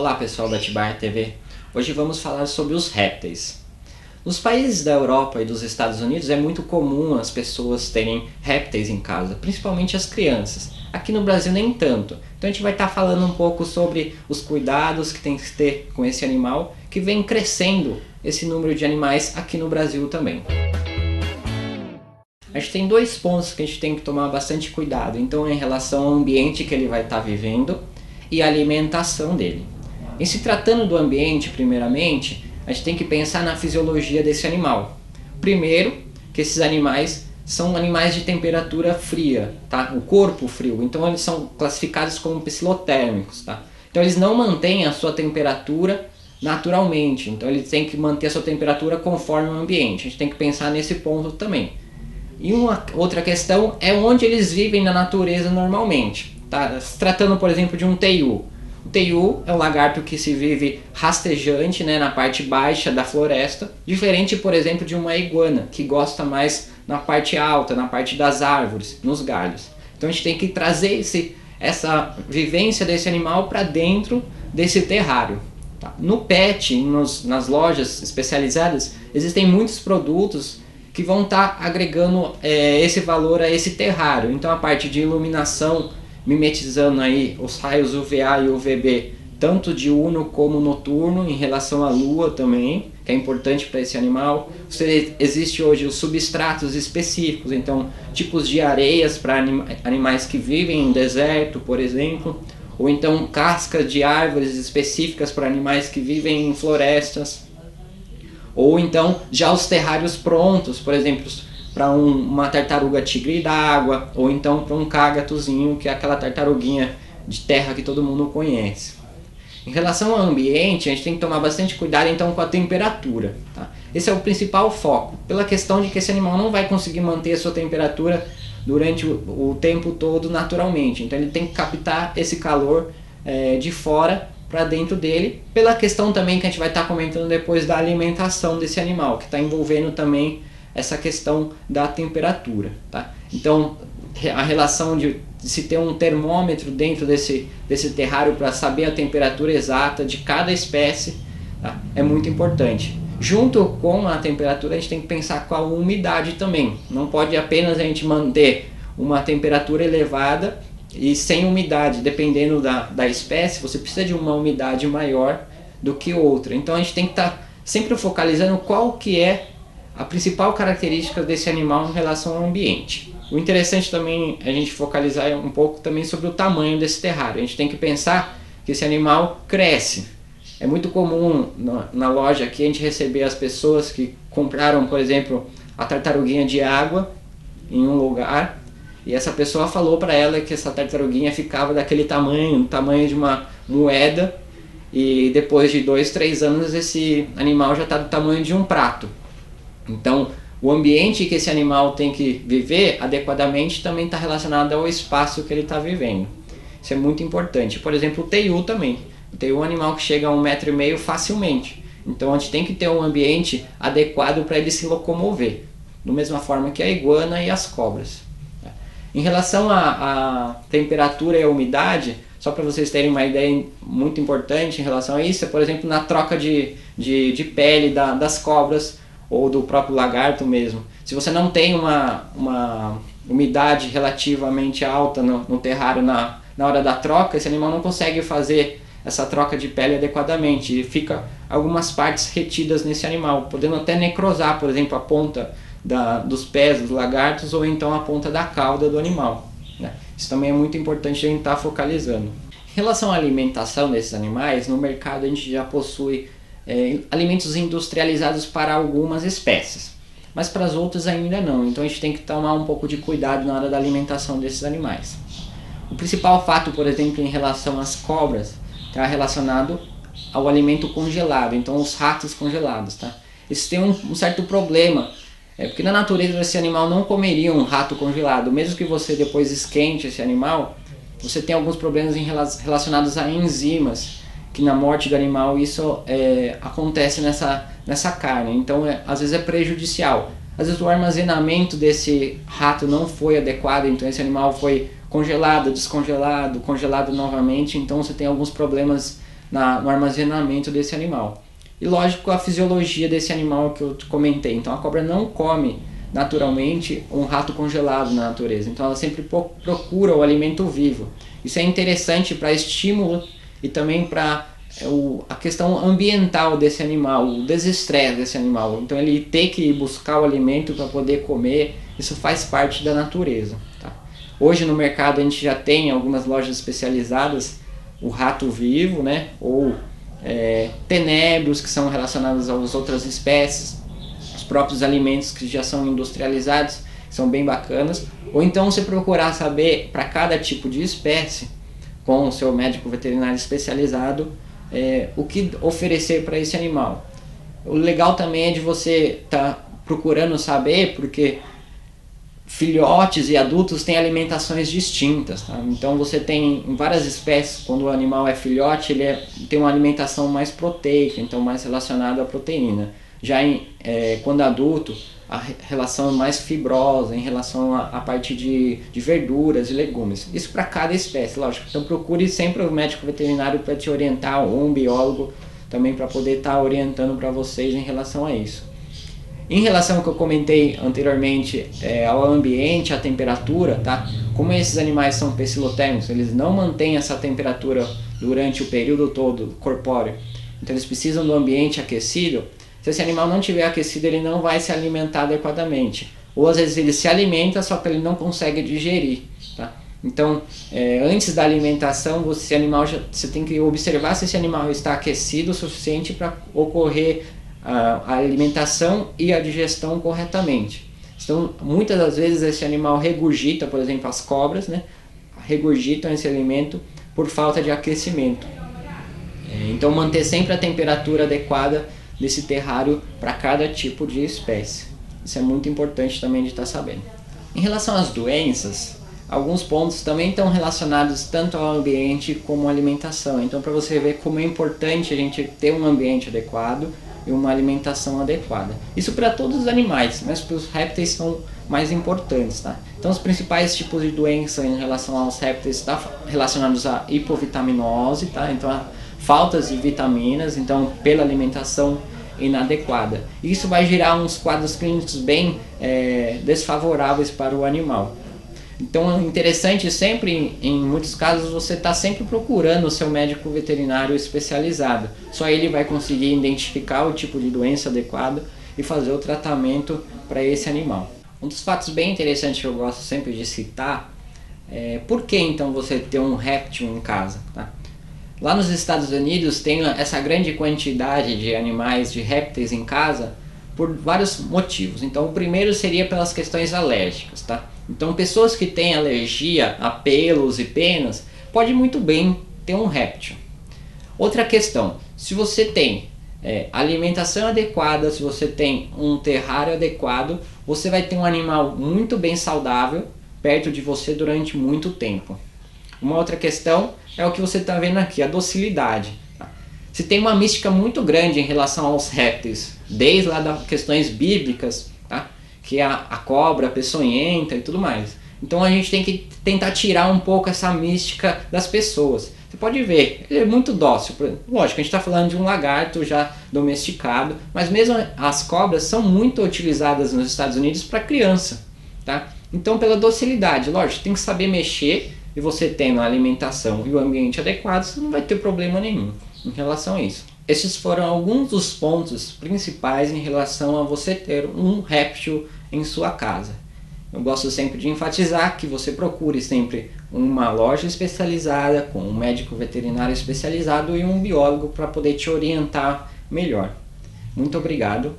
Olá pessoal da Atibaia TV, hoje vamos falar sobre os répteis. Nos países da Europa e dos Estados Unidos é muito comum as pessoas terem répteis em casa, principalmente as crianças. Aqui no Brasil nem tanto, então a gente vai estar falando um pouco sobre os cuidados que tem que ter com esse animal, que vem crescendo esse número de animais aqui no Brasil também. A gente tem dois pontos que a gente tem que tomar bastante cuidado, então em relação ao ambiente que ele vai estar vivendo e a alimentação dele. Em se tratando do ambiente, primeiramente, a gente tem que pensar na fisiologia desse animal. Primeiro, que esses animais são animais de temperatura fria, tá? O corpo frio, então eles são classificados como psilotérmicos, tá? Então eles não mantêm a sua temperatura naturalmente, então eles têm que manter a sua temperatura conforme o ambiente. A gente tem que pensar nesse ponto também. E uma outra questão é onde eles vivem na natureza normalmente, tá? Se tratando, por exemplo, de um teiu. O teiu é um lagarto que se vive rastejante, né, na parte baixa da floresta, diferente, por exemplo, de uma iguana, que gosta mais na parte alta, na parte das árvores, nos galhos. Então a gente tem que trazer essa vivência desse animal para dentro desse terrário. Tá? No pet, nas lojas especializadas, existem muitos produtos que vão estar agregando esse valor a esse terrário. Então a parte de iluminação, mimetizando aí os raios UVA e UVB, tanto diurno como noturno, em relação à lua também, que é importante para esse animal. Existe hoje os substratos específicos, então tipos de areias para animais que vivem em deserto, por exemplo, ou então cascas de árvores específicas para animais que vivem em florestas, ou então já os terrários prontos, por exemplo, para uma tartaruga tigre d'água, ou então para um cágatozinho, que é aquela tartaruguinha de terra que todo mundo conhece. Em relação ao ambiente, a gente tem que tomar bastante cuidado então com a temperatura. Tá? Esse é o principal foco, pela questão de que esse animal não vai conseguir manter a sua temperatura durante o tempo todo naturalmente. Então ele tem que captar esse calor de fora para dentro dele, pela questão também que a gente vai estar comentando depois da alimentação desse animal, que está envolvendo também essa questão da temperatura, tá? Então a relação de se ter um termômetro dentro desse terrário para saber a temperatura exata de cada espécie, tá? É muito importante. Junto com a temperatura a gente tem que pensar com a umidade também. Não pode apenas a gente manter uma temperatura elevada e sem umidade. Dependendo da espécie, você precisa de uma umidade maior do que outra. Então a gente tem que estar sempre focalizando qual que é a principal característica desse animal em relação ao ambiente. O interessante também é a gente focalizar um pouco também sobre o tamanho desse terrário. A gente tem que pensar que esse animal cresce. É muito comum na loja aqui a gente receber as pessoas que compraram, por exemplo, a tartaruguinha de água em um lugar, e essa pessoa falou para ela que essa tartaruguinha ficava daquele tamanho, no tamanho de uma moeda, e depois de 2, 3 anos esse animal já está do tamanho de um prato. Então, o ambiente que esse animal tem que viver adequadamente também está relacionado ao espaço que ele está vivendo. Isso é muito importante. Por exemplo, o teiu também. O teiu é um animal que chega a 1,5 m facilmente. Então, a gente tem que ter um ambiente adequado para ele se locomover, da mesma forma que a iguana e as cobras. Em relação à temperatura e à umidade, só para vocês terem uma ideia muito importante em relação a isso, é, por exemplo, na troca de pele das cobras, ou do próprio lagarto mesmo. Se você não tem uma umidade relativamente alta no terrário na hora da troca, esse animal não consegue fazer essa troca de pele adequadamente e fica algumas partes retidas nesse animal, podendo até necrosar, por exemplo, a ponta dos pés dos lagartos ou então a ponta da cauda do animal, né? Isso também é muito importante a gente estar focalizando. Em relação à alimentação desses animais, no mercado a gente já possui alimentos industrializados para algumas espécies, mas para as outras ainda não. Então a gente tem que tomar um pouco de cuidado na hora da alimentação desses animais. O principal fato, por exemplo, em relação às cobras, está relacionado ao alimento congelado, então os ratos congelados, tá? Isso tem um certo problema, porque na natureza esse animal não comeria um rato congelado. Mesmo que você depois esquente esse animal, você tem alguns problemas relacionados a enzimas, que na morte do animal isso acontece nessa carne, então às vezes é prejudicial. Às vezes o armazenamento desse rato não foi adequado, então esse animal foi congelado, descongelado, congelado novamente, então você tem alguns problemas no armazenamento desse animal. E lógico, a fisiologia desse animal que eu comentei. Então a cobra não come naturalmente um rato congelado na natureza. Então ela sempre procura o alimento vivo. Isso é interessante para estímulo e também para a questão ambiental desse animal, o desestresse desse animal. Então ele ter que ir buscar o alimento para poder comer, isso faz parte da natureza. Tá? Hoje no mercado a gente já tem algumas lojas especializadas, o rato vivo, né? Ou tenébrios que são relacionados às outras espécies, os próprios alimentos que já são industrializados, são bem bacanas. Ou então você procurar saber para cada tipo de espécie, com o seu médico veterinário especializado, o que oferecer para esse animal. O legal também é de você estar procurando saber, porque filhotes e adultos têm alimentações distintas, tá? Então você tem em várias espécies, quando o animal é filhote, ele tem uma alimentação mais proteica, então mais relacionada à proteína. Já quando adulto, a relação é mais fibrosa em relação à parte de verduras e legumes. Isso para cada espécie, lógico. Então procure sempre o médico veterinário para te orientar, ou um biólogo também para poder estar orientando para vocês em relação a isso. Em relação ao que eu comentei anteriormente, ao ambiente, à temperatura, tá? Como esses animais são pecilotérmicos, eles não mantêm essa temperatura durante o período todo corpóreo. Então eles precisam do ambiente aquecido. Se esse animal não estiver aquecido, ele não vai se alimentar adequadamente. Ou às vezes ele se alimenta, só que ele não consegue digerir. Tá? Então, antes da alimentação, você tem que observar se esse animal está aquecido o suficiente para ocorrer a alimentação e a digestão corretamente. Então, muitas das vezes esse animal regurgita, por exemplo, as cobras, né? Regurgitam esse alimento por falta de aquecimento. Então, manter sempre a temperatura adequada desse terrário para cada tipo de espécie. Isso é muito importante também de estar sabendo. Em relação às doenças, alguns pontos também estão relacionados tanto ao ambiente como à alimentação. Então, para você ver como é importante a gente ter um ambiente adequado e uma alimentação adequada. Isso para todos os animais, mas para os répteis são mais importantes. Tá? Então, os principais tipos de doença em relação aos répteis estão relacionados à hipovitaminose, tá? Então, a faltas de vitaminas, então pela alimentação inadequada. Isso vai gerar uns quadros clínicos bem desfavoráveis para o animal. Então é interessante sempre, em muitos casos, você está sempre procurando o seu médico veterinário especializado. Só ele vai conseguir identificar o tipo de doença adequado e fazer o tratamento para esse animal. Um dos fatos bem interessantes que eu gosto sempre de citar é por que então você ter um réptil em casa, tá? Lá nos Estados Unidos tem essa grande quantidade de animais, de répteis em casa, por vários motivos. Então o primeiro seria pelas questões alérgicas, tá? Então pessoas que têm alergia a pelos e penas, pode muito bem ter um réptil. Outra questão, se você tem alimentação adequada, se você tem um terrário adequado, você vai ter um animal muito bem saudável perto de você durante muito tempo. Uma outra questão é o que você está vendo aqui, a docilidade. Tá? Se tem uma mística muito grande em relação aos répteis, desde lá das questões bíblicas, tá? Que é a cobra peçonhenta e tudo mais. Então a gente tem que tentar tirar um pouco essa mística das pessoas. Você pode ver, ele é muito dócil. Lógico, a gente está falando de um lagarto já domesticado, mas mesmo as cobras são muito utilizadas nos Estados Unidos para criança. Tá? Então pela docilidade, lógico, tem que saber mexer. E você tendo a alimentação e o ambiente adequado, você não vai ter problema nenhum em relação a isso. Esses foram alguns dos pontos principais em relação a você ter um réptil em sua casa. Eu gosto sempre de enfatizar que você procure sempre uma loja especializada, com um médico veterinário especializado e um biólogo para poder te orientar melhor. Muito obrigado.